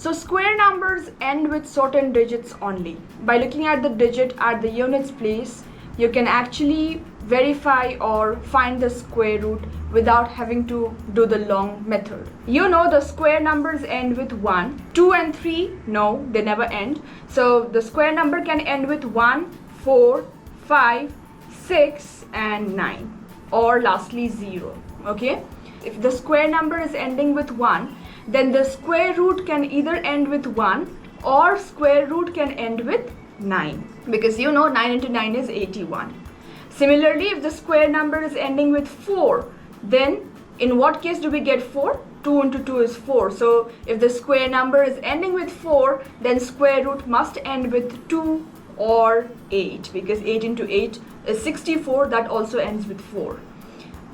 So square numbers end with certain digits only. By looking at the digit at the units place, you can actually verify or find the square root without having to do the long method. You know the square numbers end with 1. 2 and 3, no, they never end. So the square number can end with 1, 4, 5, 6 and 9, or lastly 0. Okay? If the square number is ending with 1, then the square root can either end with 1 or square root can end with 9, because you know 9 into 9 is 81. Similarly, if the square number is ending with 4, then in what case do we get 4? 2 into 2 is 4. So if the square number is ending with 4, then square root must end with 2 or 8, because 8 into 8 is 64. That also ends with 4.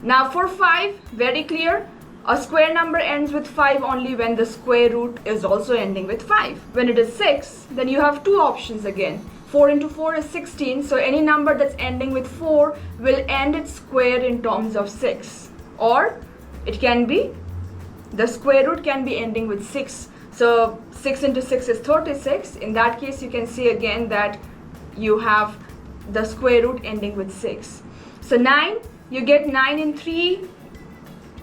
Now for 5, very clear. A square number ends with 5 only when the square root is also ending with 5. When it is 6, then you have two options again. 4 into 4 is 16, so any number that's ending with 4 will end its square in terms of 6. Or it can be, the square root can be ending with 6. So 6 into 6 is 36. In that case, you can see again that you have the square root ending with 6. So 9, you get 9 in 3.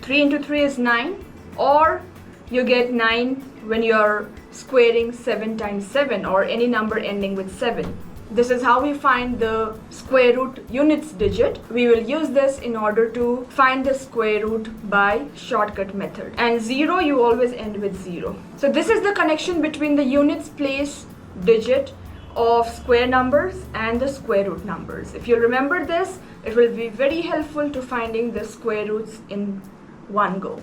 3 into 3 is 9, or you get 9 when you're squaring 7 times 7, or any number ending with 7. This is how we find the square root units digit. We will use this in order to find the square root by shortcut method. And 0, you always end with 0. So this is the connection between the units place digit of square numbers and the square root numbers. If you remember this, it will be very helpful to finding the square roots in one go.